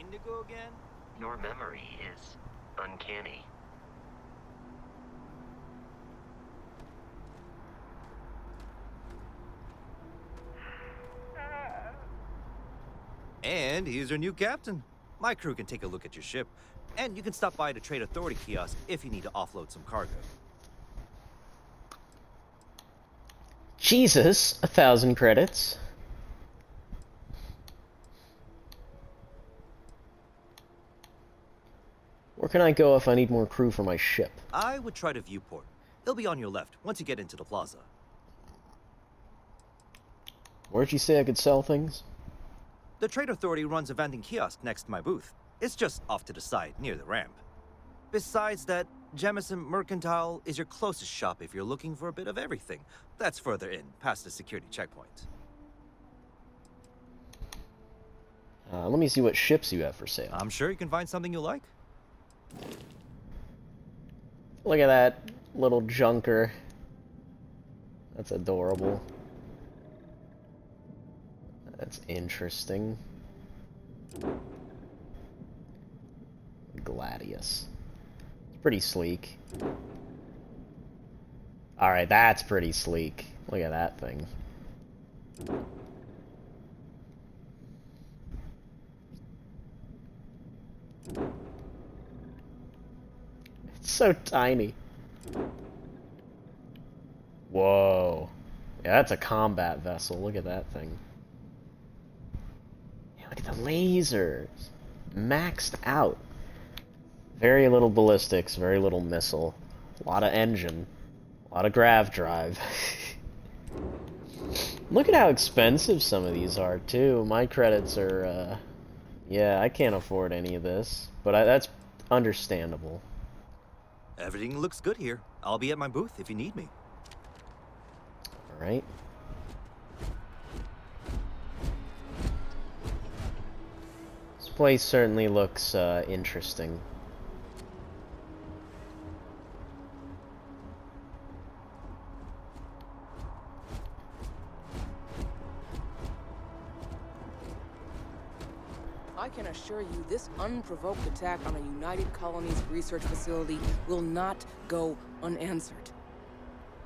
Indigo again? Your memory is uncanny. And here's our new captain. My crew can take a look at your ship, and you can stop by the Trade Authority kiosk if you need to offload some cargo. Jesus, 1,000 credits. Where can I go if I need more crew for my ship? I would try the viewport. It'll be on your left once you get into the plaza. Where'd you say I could sell things? The Trade Authority runs a vending kiosk next to my booth. It's just off to the side, near the ramp. Besides that, Jemison Mercantile is your closest shop if you're looking for a bit of everything. That's further in, past the security checkpoint. Let me see what ships you have for sale. I'm sure you can find something you like. Look at that little junker. That's adorable. That's interesting. Gladius. It's pretty sleek. Alright, that's pretty sleek. Look at that thing. It's so tiny. Whoa. Yeah, that's a combat vessel. Look at that thing. Yeah, look at the lasers. Maxed out. Very little ballistics, very little missile. A lot of engine. A lot of grav drive. Look at how expensive some of these are, too. My credits are, yeah, I can't afford any of this. But that's understandable. Everything looks good here. I'll be at my booth if you need me. Alright. This place certainly looks interesting. I can assure you this unprovoked attack on a United Colonies research facility will not go unanswered.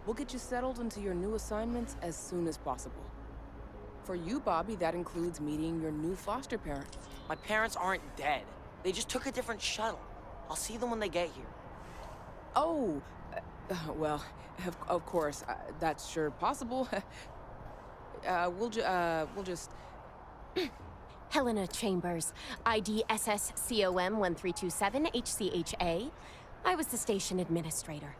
We'll get you settled into your new assignments as soon as possible. For you, Bobby, that includes meeting your new foster parents. My parents aren't dead. They just took a different shuttle. I'll see them when they get here. Oh, well, of course, that's sure possible. We'll just... Helena Chambers, ID SSCOM 1327 HCHA. I was the station administrator.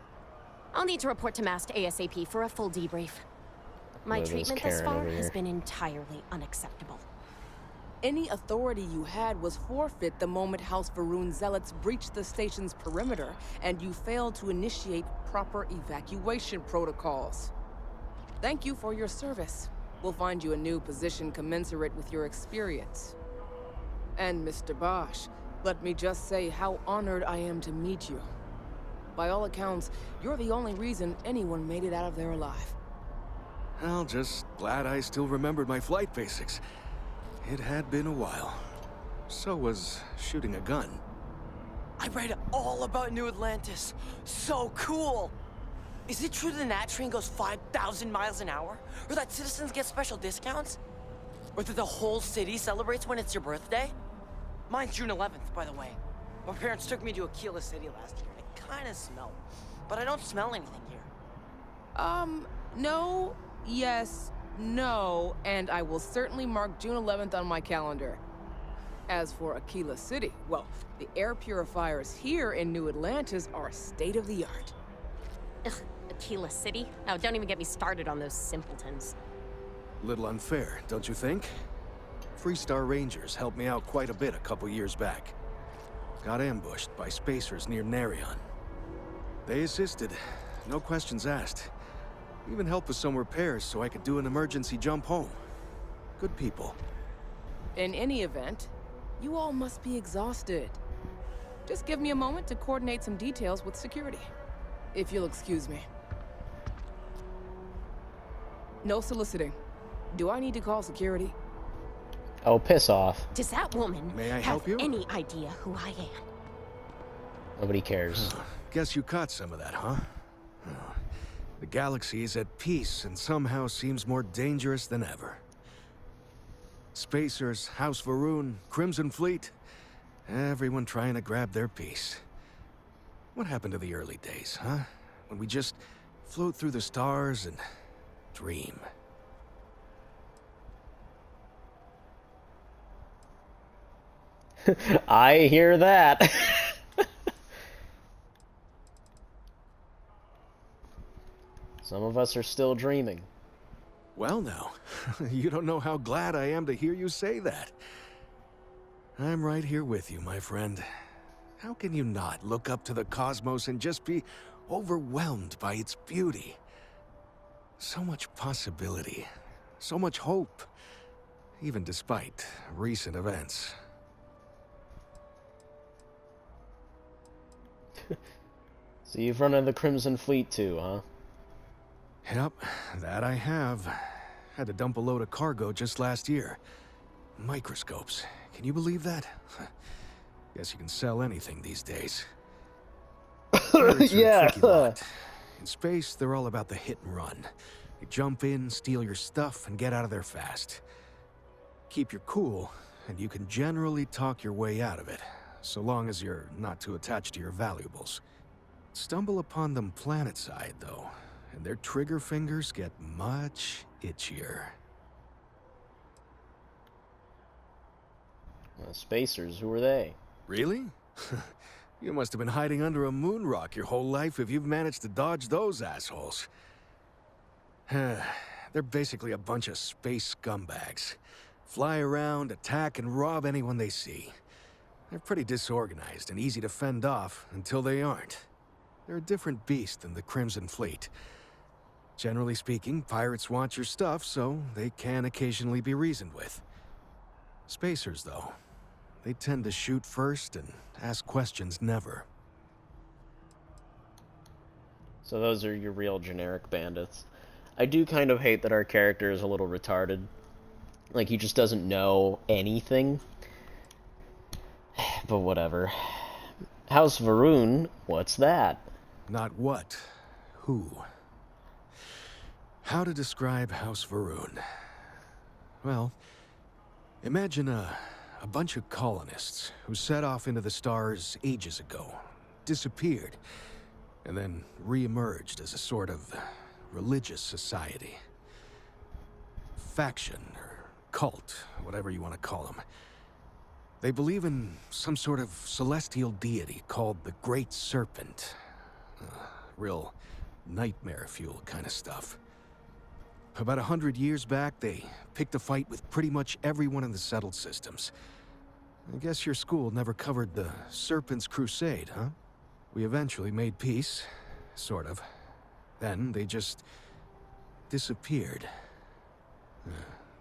I'll need to report to MAST ASAP for a full debrief. My treatment thus far has been entirely unacceptable. Any authority you had was forfeit the moment House Varun zealots breached the station's perimeter, and you failed to initiate proper evacuation protocols. Thank you for your service. We'll find you a new position commensurate with your experience. And Mr. Bosch, let me just say how honored I am to meet you. By all accounts, you're the only reason anyone made it out of there alive. Well, just glad I still remembered my flight basics. It had been a while. So was shooting a gun. I read all about New Atlantis. So cool! Is it true the Nat train goes 5,000 miles an hour? Or that citizens get special discounts? Or that the whole city celebrates when it's your birthday? Mine's June 11th, by the way. My parents took me to Aquila City last year, and it kinda smelled. But I don't smell anything here. No, yes, no, and I will certainly mark June 11th on my calendar. As for Aquila City, well, the air purifiers here in New Atlantis are state-of-the-art. Ugh, Aquila City? Oh, don't even get me started on those simpletons. Little unfair, don't you think? Freestar Rangers helped me out quite a bit a couple years back. Got ambushed by spacers near Narion. They assisted, no questions asked. Even helped with some repairs so I could do an emergency jump home. Good people. In any event, you all must be exhausted. Just give me a moment to coordinate some details with security. If you'll excuse me. No soliciting. Do I need to call security? Oh, piss off. Does that woman May I have help you? any idea who I am? Nobody cares. Guess you caught some of that, huh? The galaxy is at peace and somehow seems more dangerous than ever. Spacers, House Varun, Crimson Fleet, everyone trying to grab their piece. What happened to the early days, huh? When we just float through the stars and dream. I hear that. Some of us are still dreaming. Well now, you don't know how glad I am to hear you say that. I'm right here with you, my friend. How can you not look up to the cosmos and just be overwhelmed by its beauty? So much possibility, so much hope, even despite recent events. So you've run into the Crimson Fleet too, huh? Yep, that I have. Had to dump a load of cargo just last year. Microscopes. Can you believe that? Guess you can sell anything these days. Pirates are a tricky lot. In space, they're all about the hit and run. You jump in, steal your stuff, and get out of there fast. Keep your cool, and you can generally talk your way out of it, so long as you're not too attached to your valuables. Stumble upon them planetside, though, and their trigger fingers get much itchier. Spacers, who are they? Really? You must have been hiding under a moon rock your whole life if you've managed to dodge those assholes. They're basically a bunch of space scumbags. Fly around, attack, and rob anyone they see. They're pretty disorganized and easy to fend off until they aren't. They're a different beast than the Crimson Fleet. Generally speaking, pirates want your stuff, so they can occasionally be reasoned with. Spacers, though, they tend to shoot first and ask questions never. So those are your real generic bandits. I do kind of hate that our character is a little retarded. Like, he just doesn't know anything. But whatever. House Varun, what's that? Not what, who. How to describe House Varun? Well, imagine a bunch of colonists who set off into the stars ages ago, disappeared, and then re-emerged as a sort of religious society. Faction, or cult, whatever you want to call them. They believe in some sort of celestial deity called the Great Serpent. Real nightmare fuel kind of stuff. About 100 years back, they picked a fight with pretty much everyone in the settled systems. I guess your school never covered the Serpent's Crusade, huh? We eventually made peace, sort of. Then they just disappeared.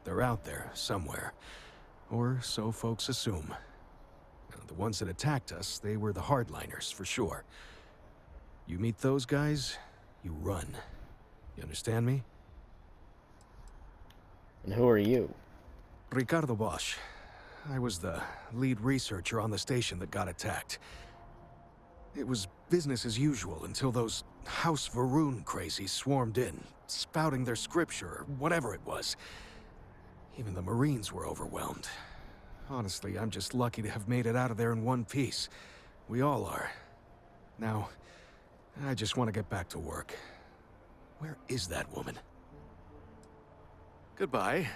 They're out there, somewhere. Or so folks assume. The ones that attacked us, they were the hardliners, for sure. You meet those guys, you run. You understand me? And who are you? Ricardo Bosch. I was the lead researcher on the station that got attacked. It was business as usual until those House Varun crazies swarmed in, spouting their scripture, or whatever it was. Even the Marines were overwhelmed. Honestly, I'm just lucky to have made it out of there in one piece. We all are. Now, I just want to get back to work. Where is that woman? Goodbye.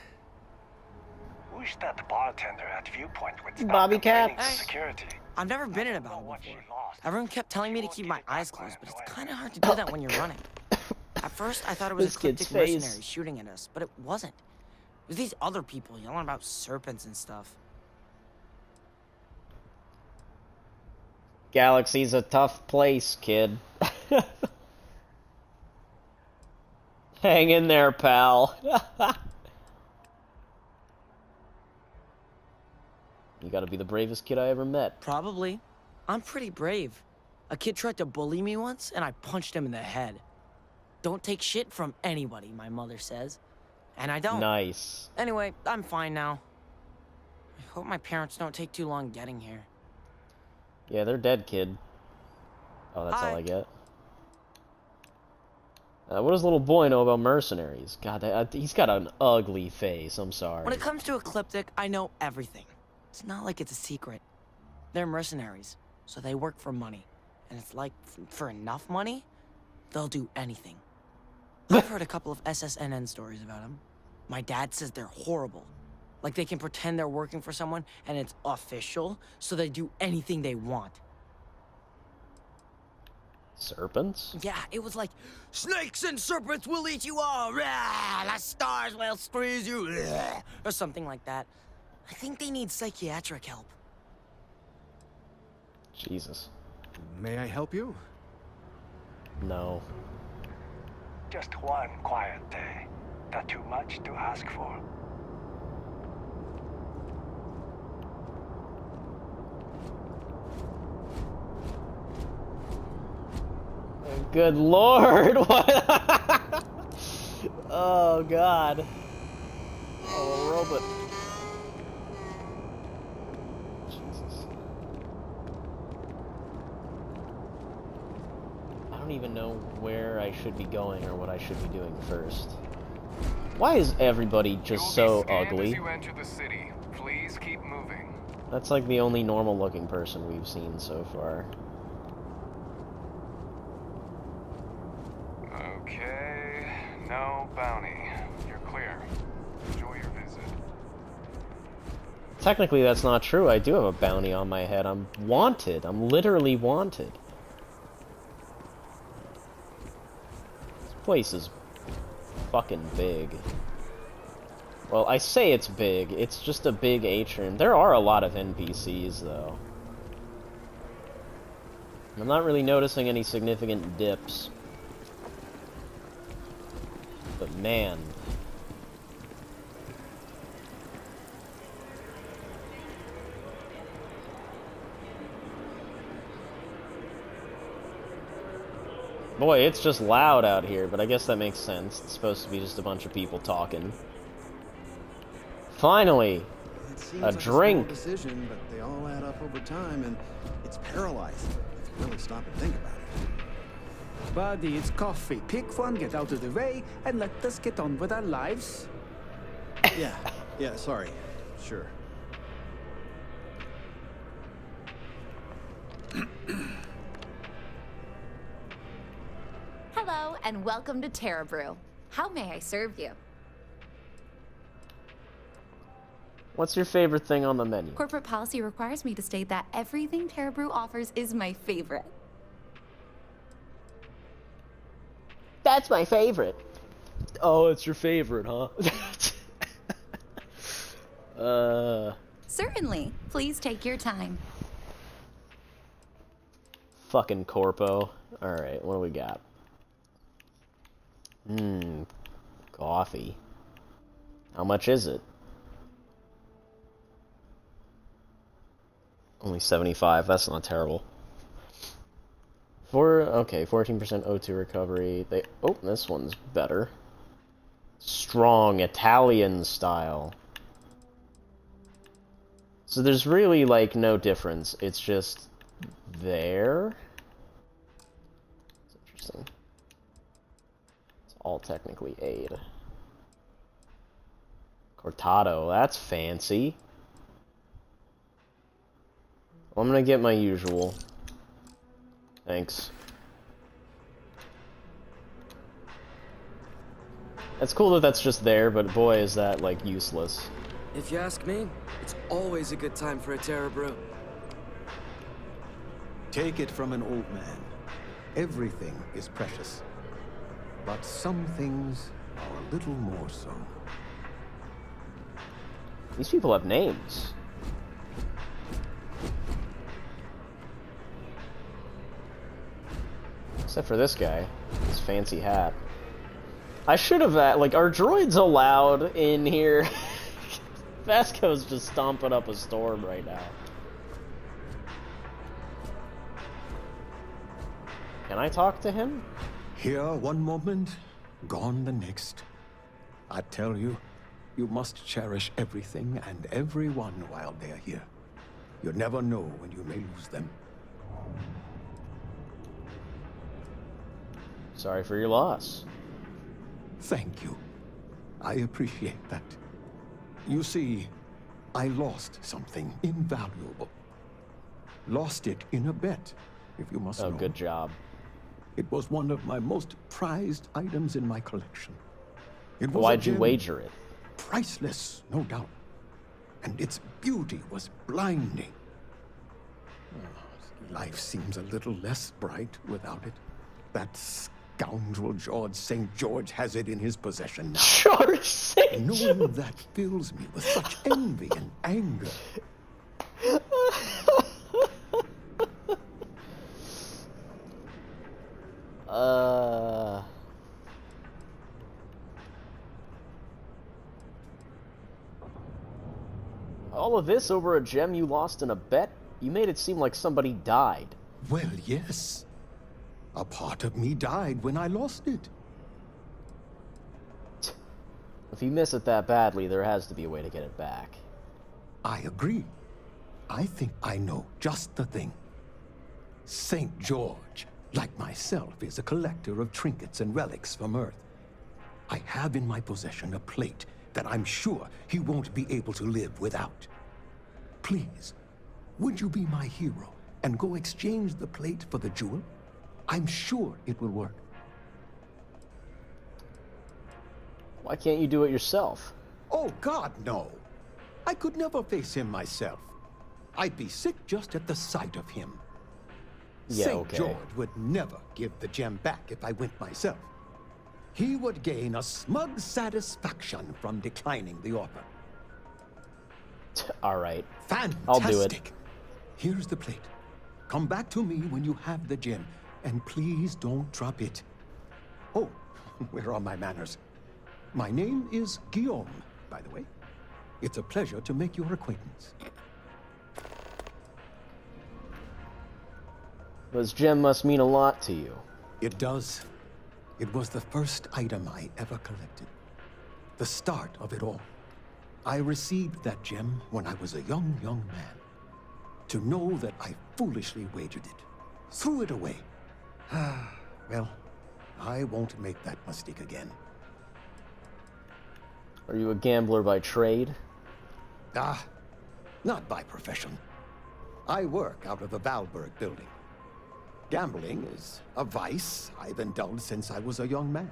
Wish that bartender at Viewpoint would stop Bobby complaining Cats. to security. I've never been in a battle What she before. lost. Everyone kept telling me to keep my eyes closed, but it's kind of hard to do that when you're running. At first, I thought it was This kid's eclectic face. mercenaries shooting at us, but it wasn't. It was these other people yelling about serpents and stuff. Galaxy's a tough place, kid. Hang in there, pal. You gotta be the bravest kid I ever met. Probably. I'm pretty brave. A kid tried to bully me once, and I punched him in the head. Don't take shit from anybody, my mother says. And I don't. Nice. Anyway, I'm fine now. I hope my parents don't take too long getting here. Yeah, they're dead, kid. Oh, that's all Hi. I get. What does little boy know about mercenaries? God, he's got an ugly face. I'm sorry. When it comes to Ecliptic, I know everything. It's not like it's a secret. They're mercenaries, so they work for money. And it's like, for enough money, they'll do anything. I've heard a couple of SSNN stories about them. My dad says they're horrible. Like they can pretend they're working for someone and it's official, so they do anything they want. Serpents? Yeah, it was like, snakes and serpents will eat you all, rah, the stars will squeeze you, rah, or something like that. I think they need psychiatric help. Jesus. May I help you? No. Just one quiet day. Not too much to ask for. Good lord! What? Oh god. Oh, a robot. Jesus. I don't even know where I should be going or what I should be doing first. Why is everybody just so ugly? As you enter the city. Please keep moving. That's like the only normal looking person we've seen so far. Okay, no bounty. You're clear. Enjoy your visit. Technically, that's not true. I do have a bounty on my head. I'm wanted. I'm literally wanted. This place is fucking big. Well, I say it's big. It's just a big atrium. There are a lot of NPCs, though. I'm not really noticing any significant dips. But man. Boy, it's just loud out here, but I guess that makes sense. It's supposed to be just a bunch of people talking. Finally! It seems A like drink. A small decision, but they all add up over time, and it's paralyzing if you really stop and think about it. Buddy, it's coffee. Pick one, get out of the way, and let us get on with our lives. Yeah, sorry. Sure. Hello, and welcome to Terra Brew. How may I serve you? What's your favorite thing on the menu? Corporate policy requires me to state that everything Terra Brew offers is my favorite. That's my favorite. Oh, it's your favorite, huh? Certainly. Please take your time. Fucking corpo. Alright, what do we got? Coffee. How much is it? Only 75, that's not terrible. Okay, 14% O2 recovery. Oh, this one's better. Strong Italian style. So there's really, like, no difference. It's just there. It's interesting. It's all technically aid. Cortado, that's fancy. Well, I'm gonna get my usual. Thanks. It's cool that that's just there, but boy, is that, like, useless. If you ask me, it's always a good time for a Terra Brew. Take it from an old man. Everything is precious. But some things are a little more so. These people have names. Except for this guy. His fancy hat. I should have, like, are droids allowed in here? Vasco's just stomping up a storm right now. Can I talk to him? Here one moment, gone the next. I tell you, You must cherish everything and everyone while they are here. You never know when you may lose them. Sorry for your loss. Thank you. I appreciate that. You see, I lost something invaluable. Lost it in a bet, if you must know. Oh, good job. It was one of my most prized items in my collection. It was Why'd you wager it? Priceless, no doubt. And its beauty was blinding. Life seems a little less bright without it. That scoundrel George St. George has it in his possession now. George St. Knowing that fills me with such envy and anger. All of this over a gem you lost in a bet? You made it seem like somebody died. Well, yes. A part of me died when I lost it. If you miss it that badly, there has to be a way to get it back. I agree. I think I know just the thing. St. George, like myself, is a collector of trinkets and relics from Earth. I have in my possession a plate that I'm sure he won't be able to live without. Please, would you be my hero and go exchange the plate for the jewel? I'm sure it will work. Why can't you do it yourself? Oh, God, no. I could never face him myself. I'd be sick just at the sight of him. Yeah, St. okay. George would never give the gem back if I went myself. He would gain a smug satisfaction from declining the offer. All right. Fantastic. I'll do it. Here's the plate. Come back to me when you have the gem, and please don't drop it. Oh, where are my manners? My name is Guillaume, by the way. It's a pleasure to make your acquaintance. This gem must mean a lot to you. It does. It was the first item I ever collected. The start of it all. I received that gem when I was a young man. To know that I foolishly wagered it, threw it away. Well, I won't make that mistake again. Are you a gambler by trade? Not by profession. I work out of the Valberg building. Gambling is a vice I've indulged since I was a young man,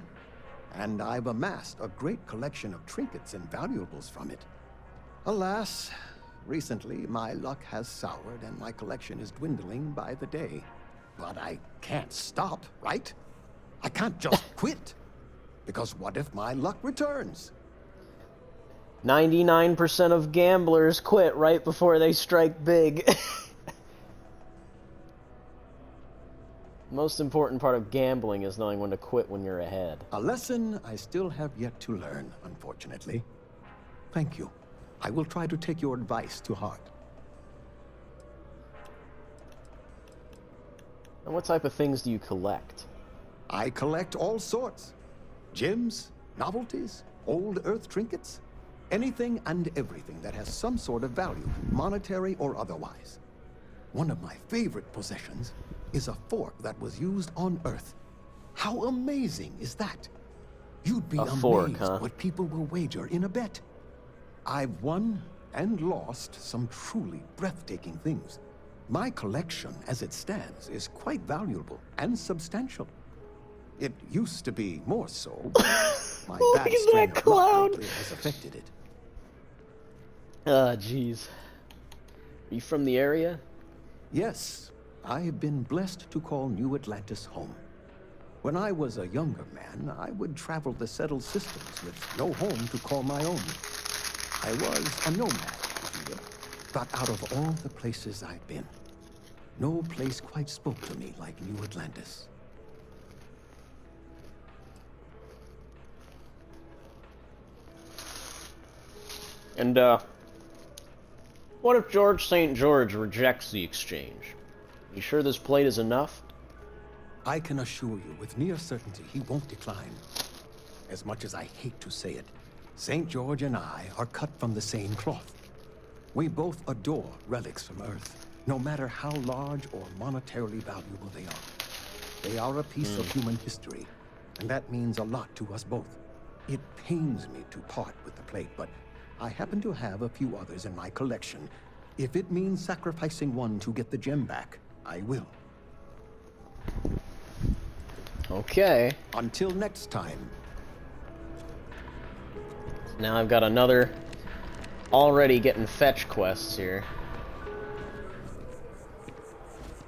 and I've amassed a great collection of trinkets and valuables from it. Alas, recently my luck has soured and my collection is dwindling by the day. But I can't stop, right? I can't just quit, because what if my luck returns? 99% of gamblers quit right before they strike big. Most important part of gambling is knowing when to quit when you're ahead. A lesson I still have yet to learn, unfortunately. Thank you. I will try to take your advice to heart. And what type of things do you collect? I collect all sorts. Gems, novelties, old Earth trinkets. Anything and everything that has some sort of value, monetary or otherwise. One of my favorite possessions is a fork that was used on Earth. How amazing is that? You'd be amazed what people will wager in a bet. I've won and lost some truly breathtaking things. My collection, as it stands, is quite valuable and substantial. It used to be more so, but my bad strain of luck lately has affected it. Ah, jeez. Are you from the area? Yes, I have been blessed to call New Atlantis home. When I was a younger man, I would travel the settled systems with no home to call my own. I was a nomad, if you will. But out of all the places I've been, no place quite spoke to me like New Atlantis. And, what if George St. George rejects the exchange? You sure this plate is enough? I can assure you with near certainty he won't decline. As much as I hate to say it, St. George and I are cut from the same cloth. We both adore relics from Earth, no matter how large or monetarily valuable they are. They are a piece of human history, and that means a lot to us both. It pains me to part with the plate, but I happen to have a few others in my collection. If it means sacrificing one to get the gem back, I will. Okay. Until next time. Now I've got another already getting fetch quests here.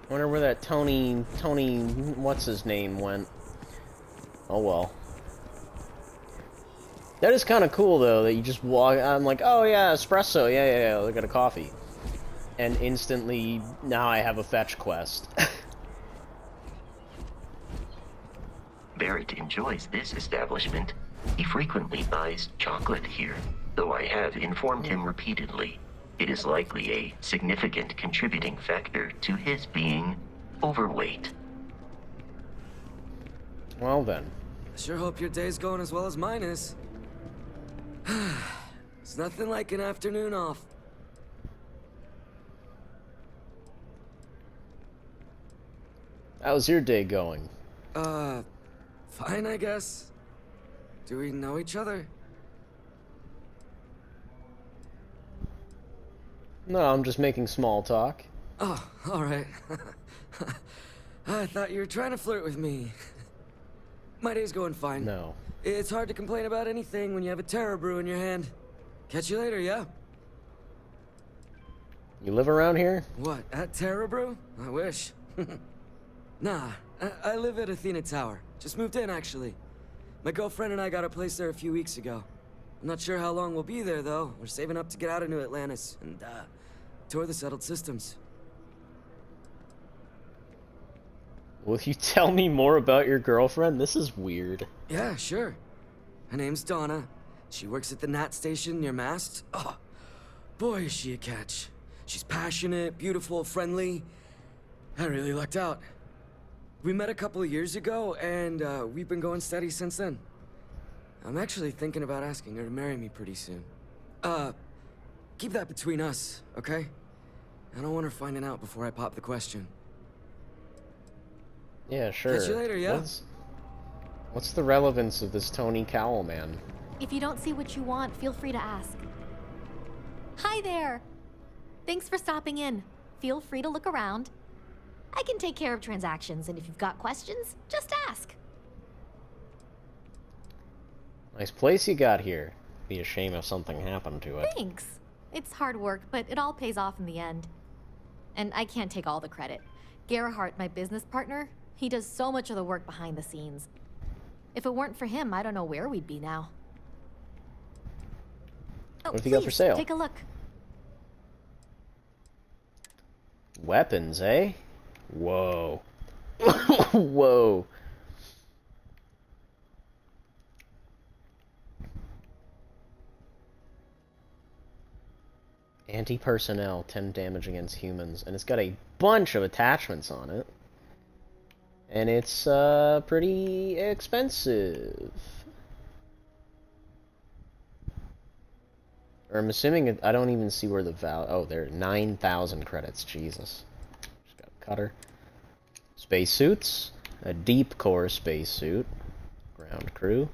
Wonder where that Tony, what's his name went. Oh well. That is kind of cool though, that you just walk, I'm like, oh yeah, espresso, yeah, look at a coffee. And instantly, now I have a fetch quest. Barrett enjoys this establishment. He frequently buys chocolate here, though I have informed him repeatedly. It is likely a significant contributing factor to his being overweight. Well then. I sure hope your day's going as well as mine is. It's nothing like an afternoon off. How's your day going? Fine, I guess. Do we know each other? No, I'm just making small talk. Oh, alright. I thought you were trying to flirt with me. My day's going fine. No. It's hard to complain about anything when you have a Terror Brew in your hand. Catch you later, yeah? You live around here? What, at Terror Brew? I wish. Nah, I live at Athena Tower. Just moved in, actually. My girlfriend and I got a place there a few weeks ago. I'm not sure how long we'll be there, though. We're saving up to get out of New Atlantis and, tour the settled systems. Will you tell me more about your girlfriend? This is weird. Yeah, sure. Her name's Donna. She works at the Nat station near Mast. Oh, boy, is she a catch. She's passionate, beautiful, friendly. I really lucked out. We met a couple of years ago, and we've been going steady since then. I'm actually thinking about asking her to marry me pretty soon. Keep that between us, okay? I don't want her finding out before I pop the question. Yeah, sure. Catch you later, yeah? What's the relevance of this Tony Cowell man? If you don't see what you want, feel free to ask. Hi there! Thanks for stopping in. Feel free to look around. I can take care of transactions, and if you've got questions, just ask. Nice place you got here. Be a shame if something happened to it. Thanks. It's hard work, but it all pays off in the end. And I can't take all the credit. Gerhardt, my business partner, he does so much of the work behind the scenes. If it weren't for him, I don't know where we'd be now. Oh, what have you got for sale? Take a look. Weapons, eh? Whoa. Whoa. Anti-personnel, 10 damage against humans, and it's got a bunch of attachments on it. And it's pretty expensive. Or I'm assuming I don't even see where the value. Oh, there, 9,000 credits. Jesus. Just got a cutter. Spacesuits, a deep core spacesuit, ground crew,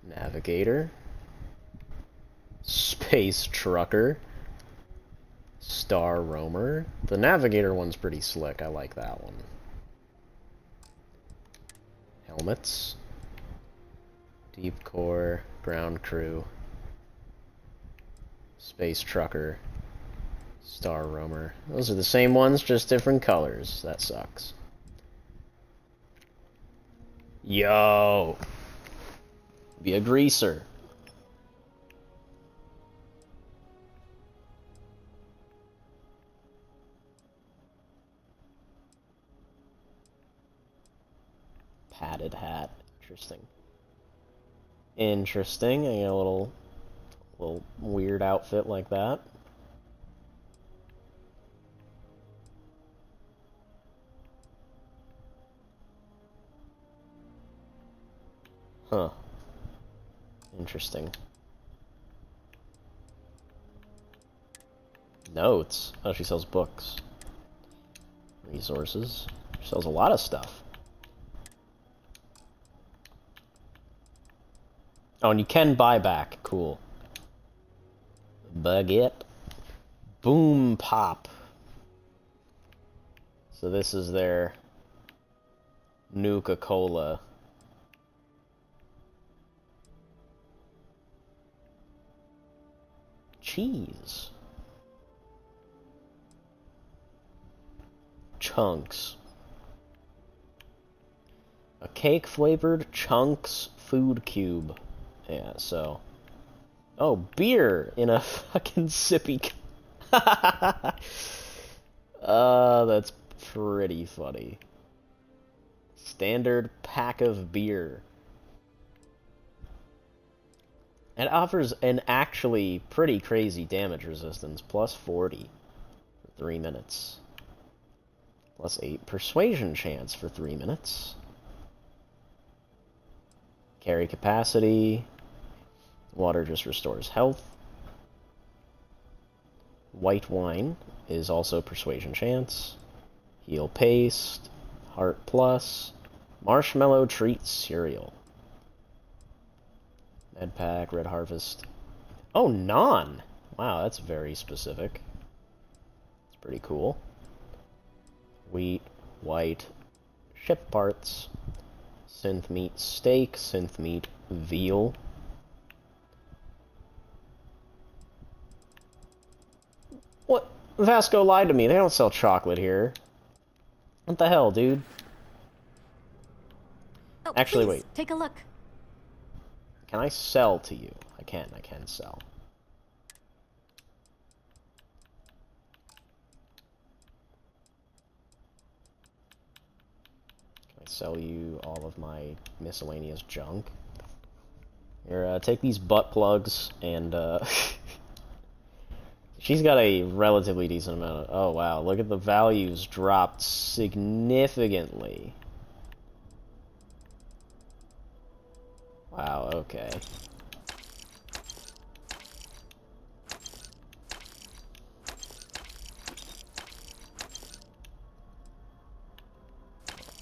navigator, space trucker, star roamer. The navigator one's pretty slick. I like that one. Helmets, deep core, ground crew, space trucker, star roamer. Those are the same ones, just different colors. That sucks. Yo! Be a greaser. Padded hat. Interesting. Interesting. I got a little weird outfit like that. Huh. Interesting. Notes? Oh, she sells books. Resources. She sells a lot of stuff. Oh, and you can buy back. Cool. Baguette. Boom Pop. So this is their Nuka-Cola. Cheese. Chunks. A cake-flavored Chunks food cube. Yeah, so... Oh, beer in a fucking sippy... That's pretty funny. Standard pack of beer. It offers an actually pretty crazy damage resistance, plus 40 for 3 minutes. Plus 8 persuasion chance for 3 minutes. Carry capacity. Water just restores health. White wine is also persuasion chance. Heal paste. Heart plus. Marshmallow treat cereal. Med pack, red harvest. Oh, non! Wow, that's very specific. It's pretty cool. Wheat, white, ship parts. Synth meat steak, synth meat veal. What? Vasco lied to me. They don't sell chocolate here. What the hell, dude? Oh, actually, please, wait. Take a look. Can I sell to you? I can sell. Can I sell you all of my miscellaneous junk? Here, take these butt plugs, and, she's got a relatively decent amount of... Oh, wow, look at the values dropped significantly. Wow, okay.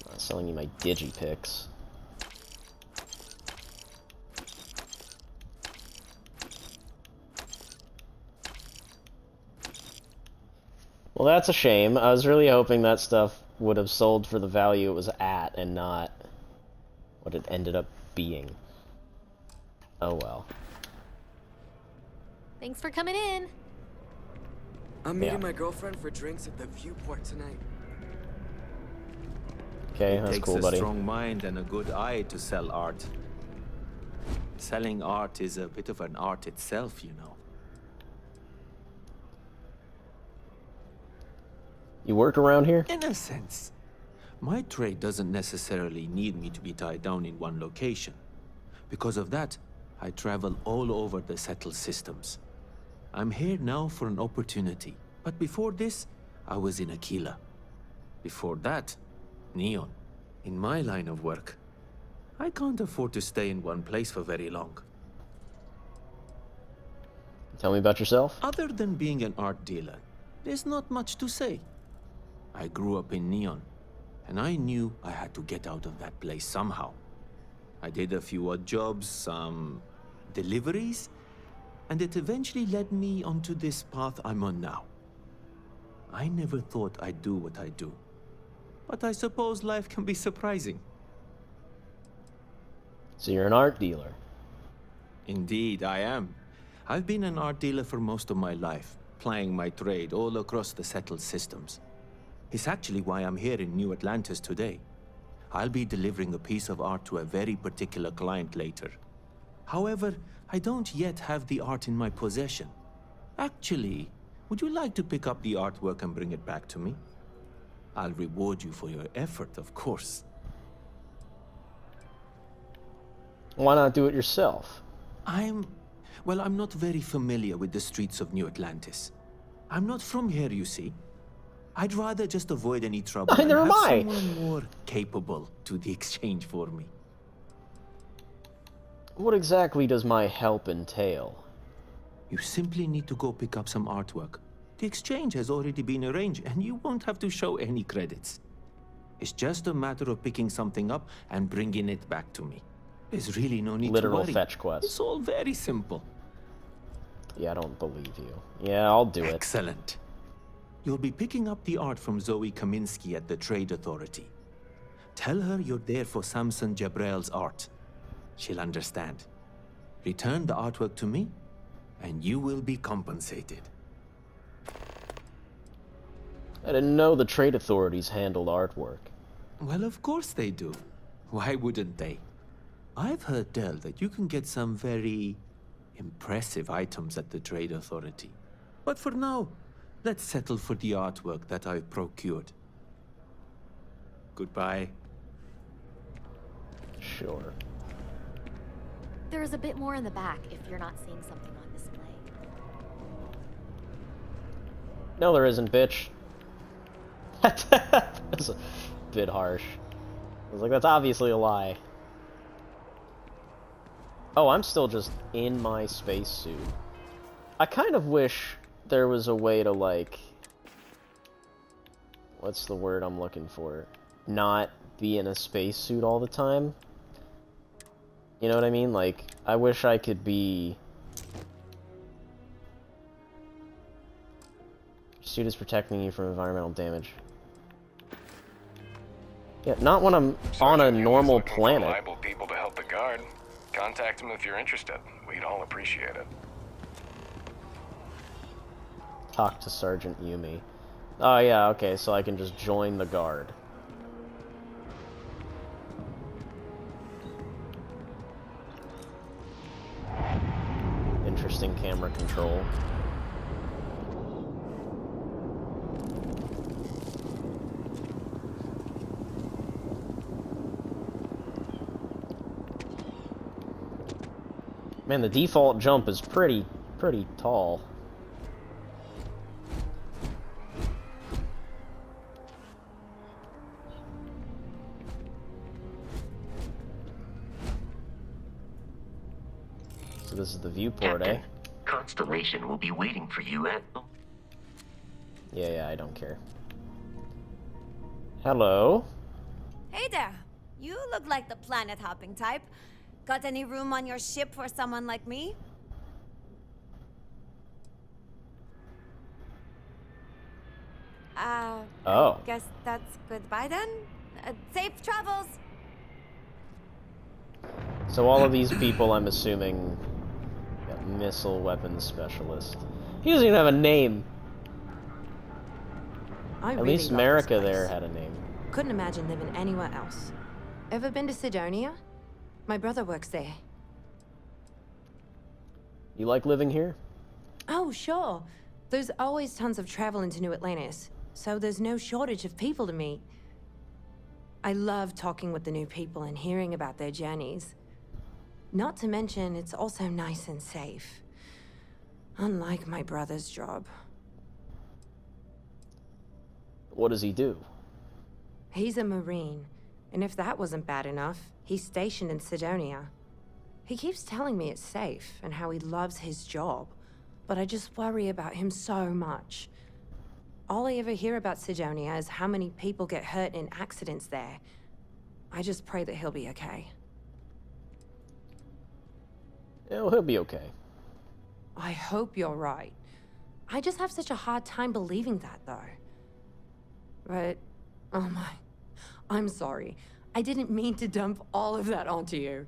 I'm not selling you my digipicks. Well, that's a shame. I was really hoping that stuff would have sold for the value it was at and not what it ended up being. Oh well. Thanks for coming in. I'm meeting my girlfriend for drinks at the Viewport tonight. Okay, that's cool, buddy. It takes a strong mind and a good eye to sell art. Selling art is a bit of an art itself, you know. You work around here? In a sense. My trade doesn't necessarily need me to be tied down in one location. Because of that, I travel all over the settled systems. I'm here now for an opportunity. But before this, I was in Aquila. Before that, Neon. In my line of work, I can't afford to stay in one place for very long. Tell me about yourself. Other than being an art dealer, there's not much to say. I grew up in Neon, and I knew I had to get out of that place somehow. I did a few odd jobs, some deliveries, and it eventually led me onto this path I'm on now. I never thought I'd do what I do, but I suppose life can be surprising. So you're an art dealer? Indeed, I am. I've been an art dealer for most of my life, plying my trade all across the settled systems. It's actually why I'm here in New Atlantis today. I'll be delivering a piece of art to a very particular client later. However, I don't yet have the art in my possession. Actually, would you like to pick up the artwork and bring it back to me? I'll reward you for your effort, of course. Why not do it yourself? I'm not very familiar with the streets of New Atlantis. I'm not from here, you see. I'd rather just avoid any trouble and have someone more capable do the exchange for me. What exactly does my help entail? You simply need to go pick up some artwork. The exchange has already been arranged, and you won't have to show any credits. It's just a matter of picking something up and bringing it back to me. There's really no need Literal to worry. fetch quest. It's all very simple. Yeah, I don't believe you. Yeah, I'll do it. Excellent. You'll be picking up the art from Zoe Kaminsky at the Trade Authority. Tell her you're there for Samson Jabrel's art. She'll understand. Return the artwork to me, and you will be compensated. I didn't know the trade authorities handled artwork. Well, of course they do. Why wouldn't they? I've heard tell that you can get some very impressive items at the Trade Authority. But for now, let's settle for the artwork that I've procured. Goodbye. Sure. There's a bit more in the back if you're not seeing something on display. No, there isn't, bitch. That's a bit harsh. I was like, that's obviously a lie. Oh, I'm still just in my spacesuit. I kind of wish there was a way to, like... What's the word I'm looking for? Not be in a spacesuit all the time. You know what I mean? Like, I wish I could be... Your suit is protecting you from environmental damage. Yeah, not when I'm on a normal planet. Reliable people to help the guard. Contact them if you're interested. We'd all appreciate it. Talk to Sergeant Yumi. Oh yeah, okay, so I can just join the guard. Interesting camera control. Man, the default jump is pretty tall. So this is the viewport, Captain, eh? Constellation will be waiting for you at... Yeah, I don't care. Hello? Hey there. You look like the planet-hopping type. Got any room on your ship for someone like me? Oh. Guess that's goodbye then? Safe travels! So all of these people, I'm assuming, got missile weapons specialist. He doesn't even have a name. At least America there had a name. Couldn't imagine living anywhere else. Ever been to Sidonia? My brother works there. You like living here? Oh, sure. There's always tons of travel into New Atlantis, so there's no shortage of people to meet. I love talking with the new people and hearing about their journeys. Not to mention, it's also nice and safe. Unlike my brother's job. What does he do? He's a Marine, and if that wasn't bad enough, he's stationed in Sidonia. He keeps telling me it's safe and how he loves his job, but I just worry about him so much. All I ever hear about Sidonia is how many people get hurt in accidents there. I just pray that he'll be okay. Yeah, he'll be okay. I hope you're right. I just have such a hard time believing that, though. But, oh my, I'm sorry. I didn't mean to dump all of that onto you.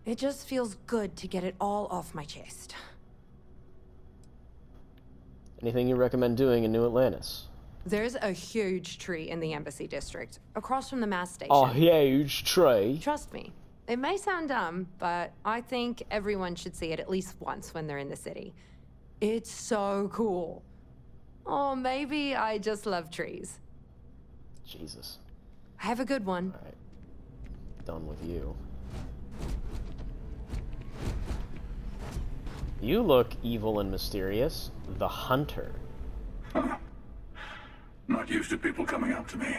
It just feels good to get it all off my chest. Anything you recommend doing in New Atlantis? There's a huge tree in the Embassy District, across from the mass station. A huge tree? Trust me. It may sound dumb, but I think everyone should see it at least once when they're in the city. It's so cool. Or maybe I just love trees. Jesus. Have a good one. Alright. Done with you. You look evil and mysterious. The Hunter. Huh. Not used to people coming up to me.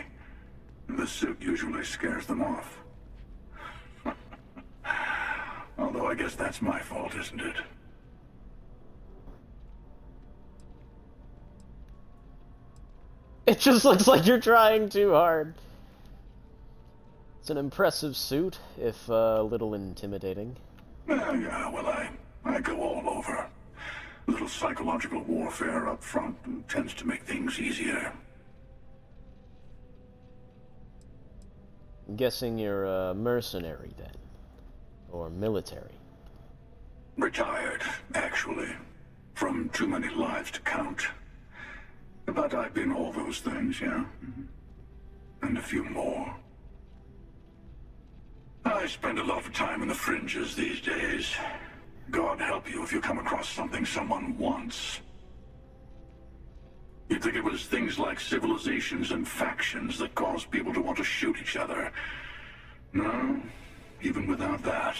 The suit usually scares them off. Although I guess that's my fault, isn't it? It just looks like you're trying too hard. It's an impressive suit, if a little intimidating. Yeah, well, I go all over. A little psychological warfare up front tends to make things easier. I'm guessing you're a mercenary, then? Or military? Retired, actually. From too many lives to count. But I've been all those things, yeah. And a few more. I spend a lot of time in the fringes these days. God help you if you come across something someone wants. You'd think it was things like civilizations and factions that cause people to want to shoot each other. No, even without that,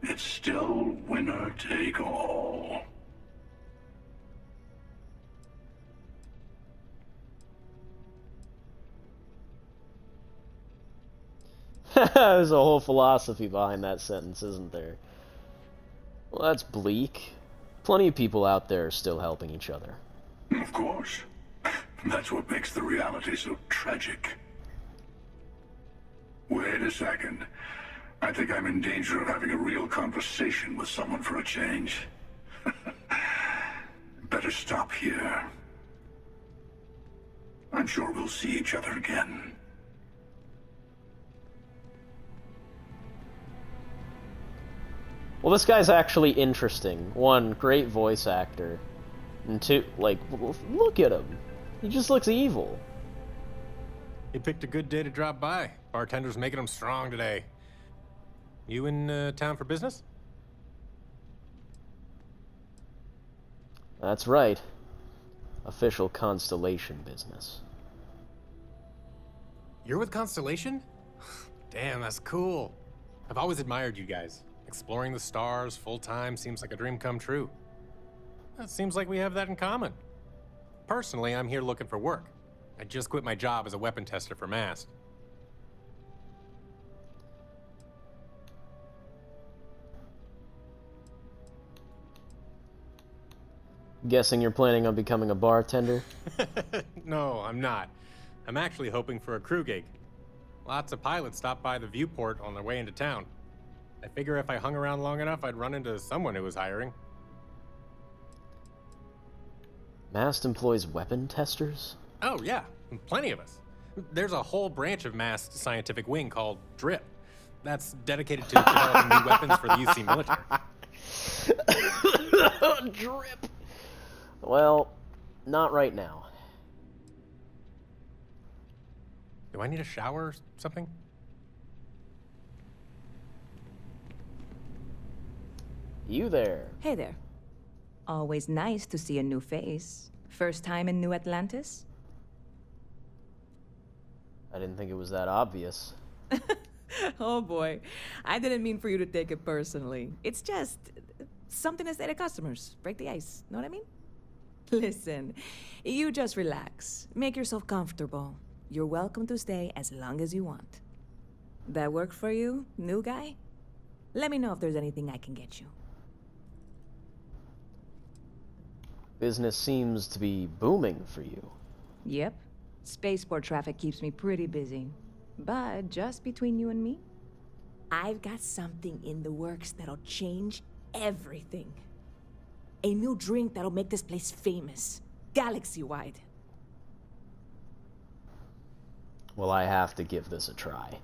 it's still winner take all. There's a whole philosophy behind that sentence, isn't there? Well, that's bleak. Plenty of people out there are still helping each other. Of course. That's what makes the reality so tragic. Wait a second. I think I'm in danger of having a real conversation with someone for a change. Better stop here. I'm sure we'll see each other again. Well, this guy's actually interesting. One, great voice actor. And two, like, look at him. He just looks evil. He picked a good day to drop by. Bartender's making him strong today. You in town for business? That's right. Official Constellation business. You're with Constellation? Damn, that's cool. I've always admired you guys. Exploring the stars full-time seems like a dream come true. It seems like we have that in common. Personally, I'm here looking for work. I just quit my job as a weapon tester for Mast. Guessing you're planning on becoming a bartender? No, I'm not. I'm actually hoping for a crew gig. Lots of pilots stop by the viewport on their way into town. I figure if I hung around long enough, I'd run into someone who was hiring. Mast employs weapon testers? Oh, yeah. Plenty of us. There's a whole branch of Mast's scientific wing called DRIP. That's dedicated to developing new weapons for the UC military. DRIP! Well, not right now. Do I need a shower or something? You there. Hey there. Always nice to see a new face. First time in New Atlantis? I didn't think it was that obvious. Oh boy. I didn't mean for you to take it personally. It's just something to say to customers. Break the ice. Know what I mean? Listen, you just relax. Make yourself comfortable. You're welcome to stay as long as you want. That work for you, new guy? Let me know if there's anything I can get you. Business seems to be booming for you. Yep. Spaceport traffic keeps me pretty busy. But just between you and me, I've got something in the works that'll change everything. A new drink that'll make this place famous, galaxy-wide. Well, I have to give this a try.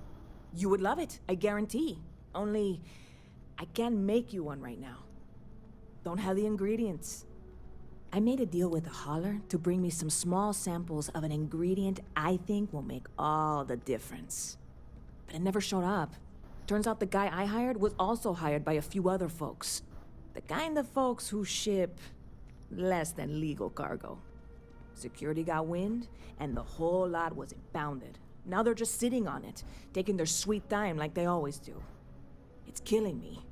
You would love it, I guarantee. Only, I can't make you one right now. Don't have the ingredients. I made a deal with a hauler to bring me some small samples of an ingredient I think will make all the difference. But it never showed up. Turns out the guy I hired was also hired by a few other folks. The kind of folks who ship less than legal cargo. Security got wind, and the whole lot was impounded. Now they're just sitting on it, taking their sweet time like they always do. It's killing me.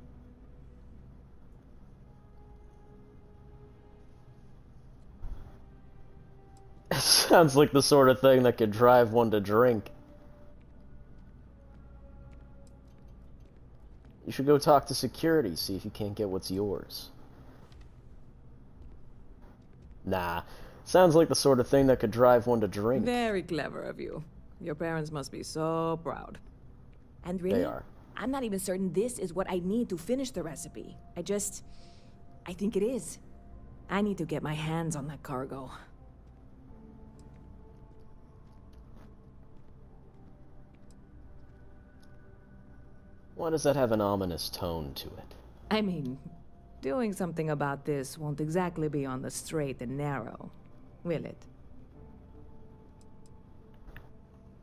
It sounds like the sort of thing that could drive one to drink. You should go talk to security, see if you can't get what's yours. Nah, Sounds like the sort of thing that could drive one to drink. Very clever of you. Your parents must be so proud. And really, They are. I'm not even certain this is what I need to finish the recipe. I think it is. I need to get my hands on that cargo. Why does that have an ominous tone to it? I mean, doing something about this won't exactly be on the straight and narrow, will it?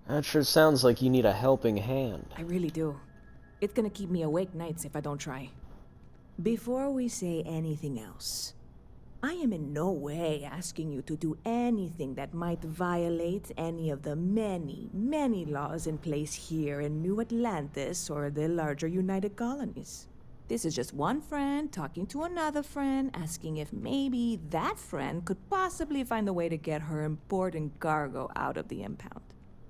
That sure sounds like you need a helping hand. I really do. It's gonna keep me awake nights if I don't try. Before we say anything else, I am in no way asking you to do anything that might violate any of the many, many laws in place here in New Atlantis or the larger United Colonies. This is just one friend talking to another friend, asking if maybe that friend could possibly find a way to get her important cargo out of the impound.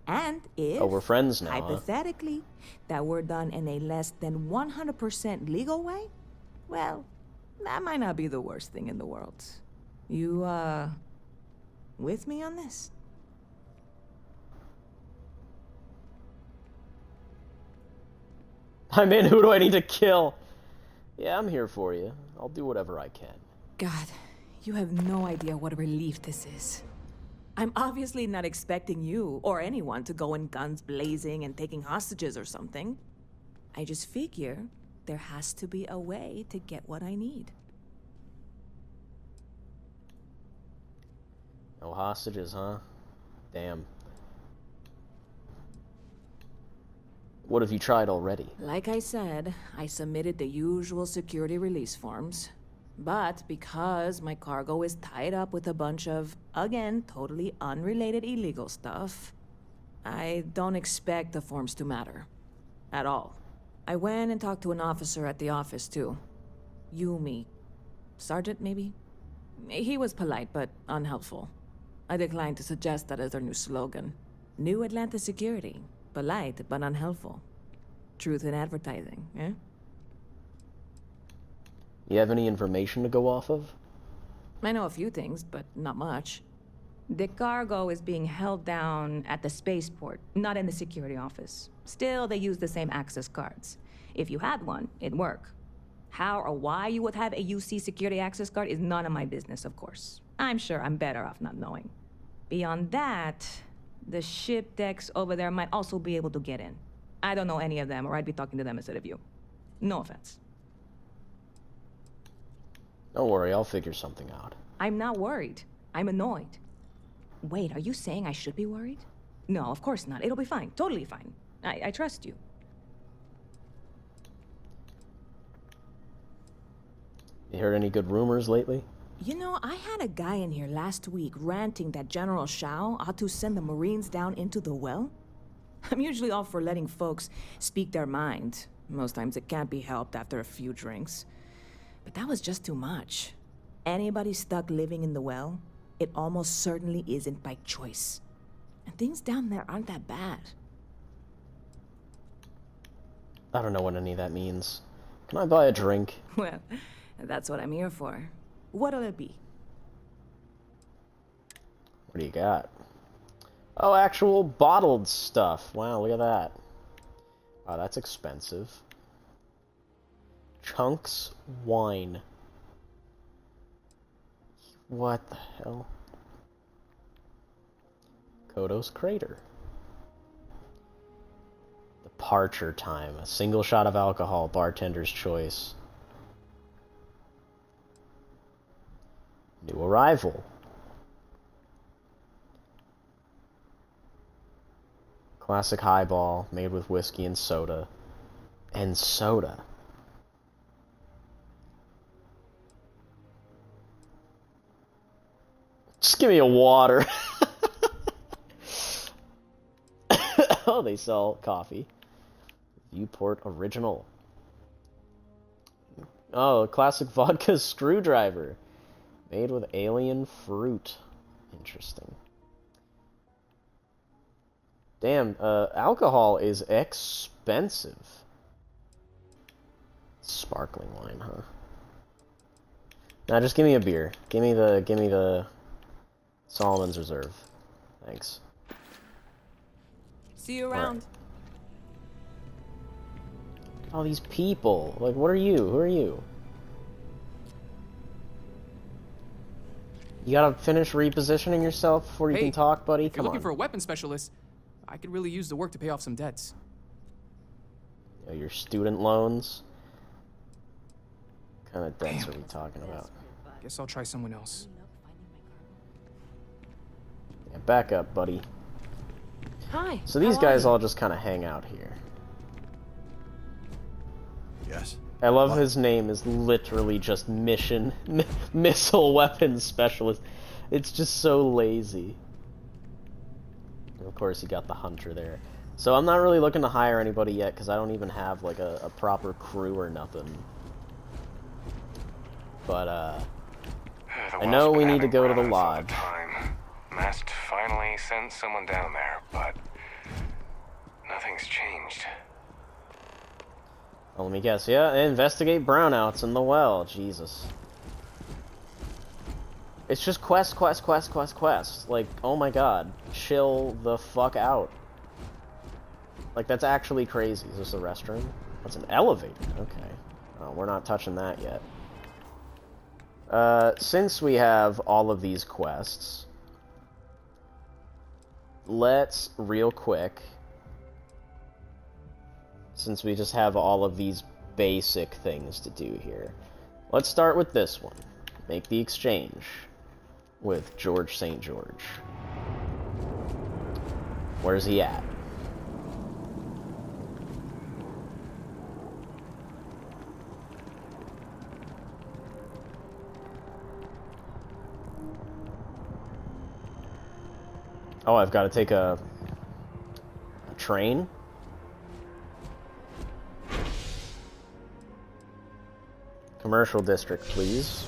And if, oh, we're friends now, hypothetically, that were done in a less than 100% legal way, well, that might not be the worst thing in the world. You, with me on this? I'm in, who do I need to kill? Yeah, I'm here for you. I'll do whatever I can. God, you have no idea what a relief this is. I'm obviously not expecting you or anyone to go in guns blazing and taking hostages or something. I just figure there has to be a way to get what I need. No hostages, huh? Damn. What have you tried already? Like I said, I submitted the usual security release forms. But because my cargo is tied up with a bunch of, again, totally unrelated illegal stuff, I don't expect the forms to matter. At all. I went and talked to an officer at the office, too. Yumi. Sergeant, maybe? He was polite, but unhelpful. I declined to suggest that as their new slogan. New Atlantis Security. Polite, but unhelpful. Truth in advertising, eh? You have any information to go off of? I know a few things, but not much. The cargo is being held down at the spaceport, not in the security office. Still, they use the same access cards. If you had one, it'd work. How or why you would have a UC security access card is none of my business, of course. I'm sure I'm better off not knowing. Beyond that, the ship decks over there might also be able to get in. I don't know any of them, or I'd be talking to them instead of you. No offense. Don't worry, I'll figure something out. I'm not worried. I'm annoyed. Wait, are you saying I should be worried? No, of course not. It'll be fine. Totally fine. I trust you. You heard any good rumors lately? You know, I had a guy in here last week ranting that General Shao ought to send the Marines down into the well. I'm usually all for letting folks speak their mind. Most times it can't be helped after a few drinks. But that was just too much. Anybody stuck living in the well, it almost certainly isn't by choice. And things down there aren't that bad. I don't know what any of that means. Can I buy a drink? Well, that's what I'm here for. What'll it be? What do you got? Oh, actual bottled stuff. Wow, look at that. Wow, that's expensive. Chunks wine. What the hell? Kodos Crater. Departure time. A single shot of alcohol. Bartender's choice. New arrival. Classic highball made with whiskey and soda. And soda. Just give me a water. Oh, they sell coffee. Viewport Original. Oh, classic vodka screwdriver. Made with alien fruit. Interesting. Damn, alcohol is expensive. Sparkling wine, huh? Now just give me a beer. Give me the Solomon's Reserve. Thanks. See you around. All these people. Like, what are you? Who are you? You gotta finish repositioning yourself before you can talk, buddy? If you're looking for a weapon specialist, I could really use the work to pay off some debts. Your student loans? What kind of debts are we talking about? Guess I'll try someone else. Yeah, back up, buddy. Hi. So these how are guys you? all just kind of hang out here. Yes. I love his name is literally just missile weapons specialist. It's just so lazy. And of course, you got the hunter there. So I'm not really looking to hire anybody yet because I don't even have like a proper crew or nothing. But I know we need to go to the lodge. Mast finally sent someone down there, but nothing's changed. Well, let me guess. Yeah, investigate brownouts in the well. Jesus. It's just quest. Like, oh my god. Chill the fuck out. Like, that's actually crazy. Is this a restroom? That's an elevator. Okay. Oh, we're not touching that yet. Since we have all of these quests, let's, real quick, since we just have all of these basic things to do here, let's start with this one. Make the exchange with George St. George. Where's he at? Oh, I've got to take a train? Commercial district, please.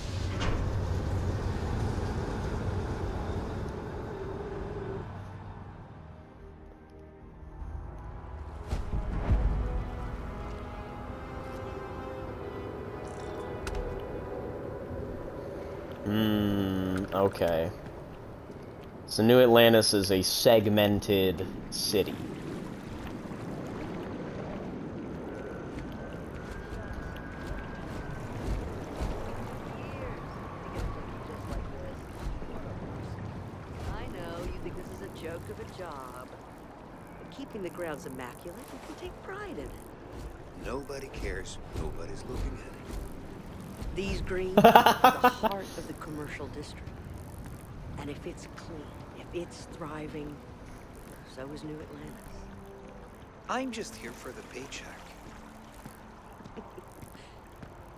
Okay. So New Atlantis is a segmented city. I know you think this is a joke of a job. But keeping the grounds immaculate, you can take pride in it. Nobody cares. Nobody's looking at it. These greens are the heart of the commercial district. And if it's clean, if it's thriving, so is New Atlantis. I'm just here for the paycheck.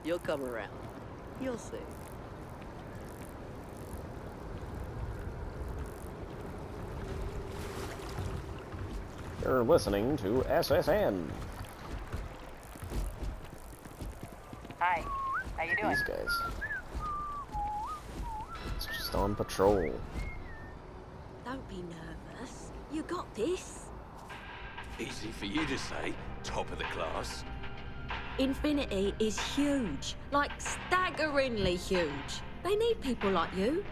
You'll come around. You'll see. You're listening to SSN. Hi, how you doing? These guys. It's just on patrol. Don't be nervous. You got this. Easy for you to say. Top of the class. Infinity is huge. Like, staggeringly huge. They need people like you.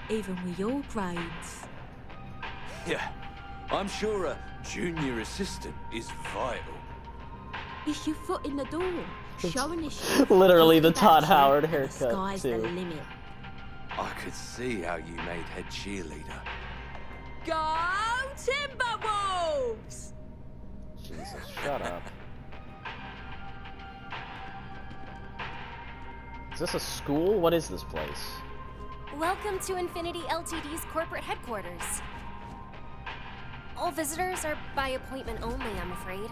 Even with your grades. Yeah, I'm sure a junior assistant is vital. It's your foot in the door. Show initiative. Literally the Todd That's it. Howard The haircut, sky's the too. limit. I could see how you made head cheerleader. Go Timberwolves! Jesus, shut up. Is this a school? What is this place? Welcome to Infinity Ltd's corporate headquarters. All visitors are by appointment only, I'm afraid.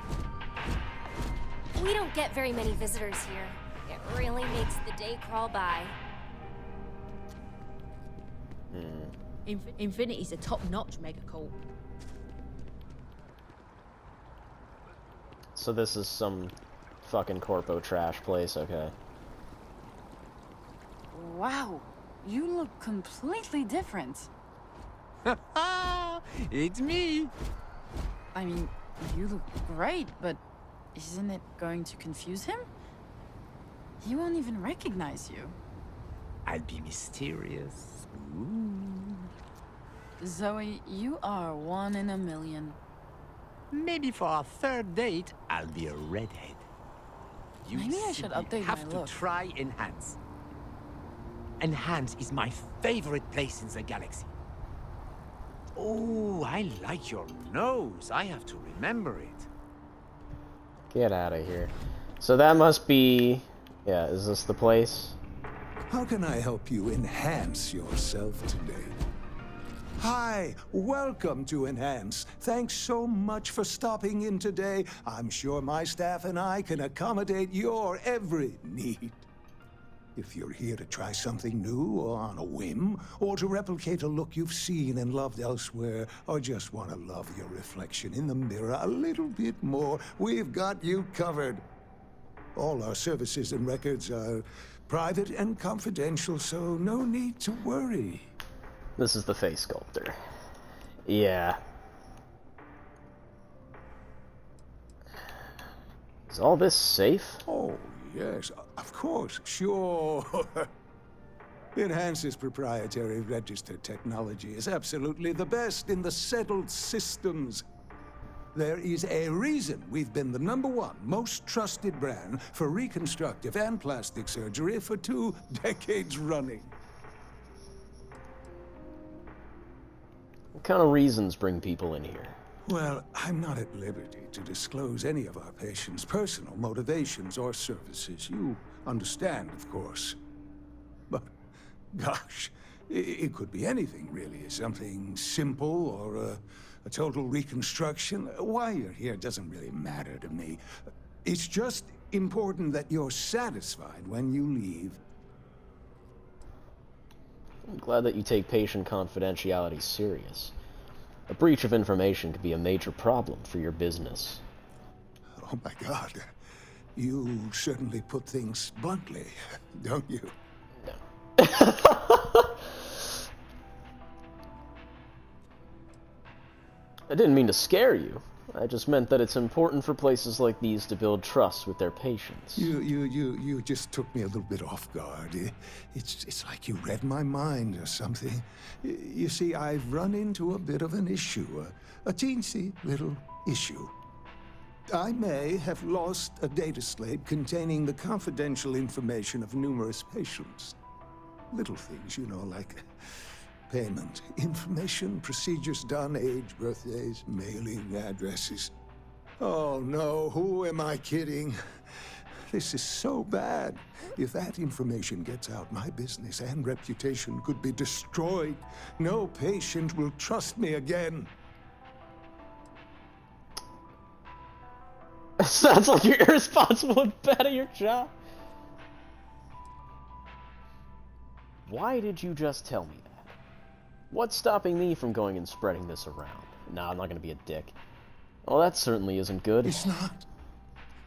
We don't get very many visitors here. It really makes the day crawl by. Infinity's a top-notch megacorp. So this is some fucking corpo trash place, okay. Wow, you look completely different. It's me! I mean, you look great, but isn't it going to confuse him? He won't even recognize you. I'll be mysterious. Ooh. Zoe, you are one in a million. Maybe for our third date, I'll be a redhead. You Maybe I should simply update have my to look. try Enhance. Enhance is my favorite place in the galaxy. Oh, I like your nose. I have to remember it. Get out of here. So that must be... Yeah, is this the place? How can I help you enhance yourself today? Hi, welcome to Enhance. Thanks so much for stopping in today. I'm sure my staff and I can accommodate your every need. If you're here to try something new or on a whim, or to replicate a look you've seen and loved elsewhere, or just want to love your reflection in the mirror a little bit more, we've got you covered. All our services and records are private and confidential, so no need to worry. This is the face sculptor. Yeah. Is all this safe? Oh, yes, of course, sure. Enhance's proprietary register technology is absolutely the best in the settled systems. There is a reason we've been the #1 most trusted brand for reconstructive and plastic surgery for 2 decades running. What kind of reasons bring people in here? Well, I'm not at liberty to disclose any of our patients' personal motivations or services. You understand, of course. But, gosh, it could be anything, really. Something simple or a total reconstruction. Why you're here doesn't really matter to me. It's just important that you're satisfied when you leave. I'm glad that you take patient confidentiality serious. A breach of information could be a major problem for your business. Oh my God. You certainly put things bluntly, don't you? I didn't mean to scare you. I just meant that it's important for places like these to build trust with their patients. You just took me a little bit off guard. It's like you read my mind or something. You see, I've run into a bit of an issue, a teensy little issue. I may have lost a data slate containing the confidential information of numerous patients. Little things, you know, like payment information, procedures done, age, birthdays, mailing addresses. Oh no, who am I kidding? This is so bad. If that information gets out, my business and reputation could be destroyed. No patient will trust me again. Sounds like you're irresponsible and bad at your job. Why did you just tell me that? What's stopping me from going and spreading this around? Nah, I'm not gonna be a dick. Well, that certainly isn't good. It's not.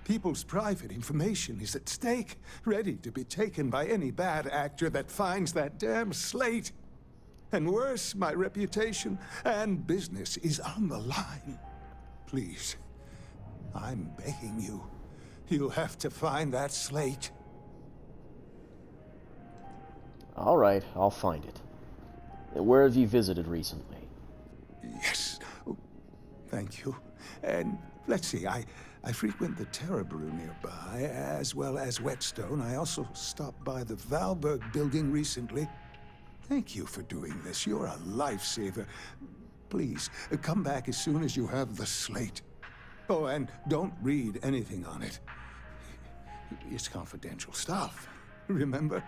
People's private information is at stake, ready to be taken by any bad actor that finds that damn slate. And worse, my reputation and business is on the line. Please, I'm begging you. You'll have to find that slate. All right, I'll find it. Where have you visited recently? Yes. Oh, thank you. And let's see, I frequent the Terror Brew nearby, as well as Whetstone. I also stopped by the Valberg building recently. Thank you for doing this. You're a lifesaver. Please, come back as soon as you have the slate. Oh, and don't read anything on it. It's confidential stuff, remember?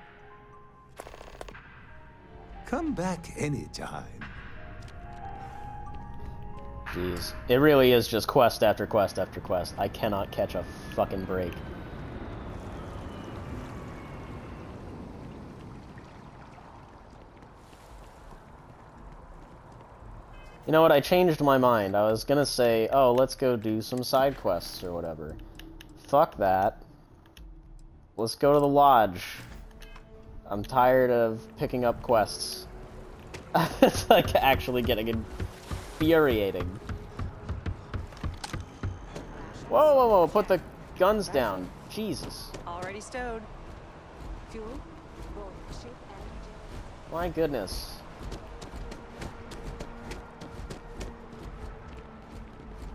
Come back anytime. Jeez. It really is just quest after quest after quest. I cannot catch a fucking break. You know what, I changed my mind. I was gonna say, oh, let's go do some side quests or whatever. Fuck that. Let's go to the lodge. I'm tired of picking up quests. It's like actually getting infuriating. Whoa, whoa, whoa, put the guns down. Jesus. Already stowed. Fuel? My goodness.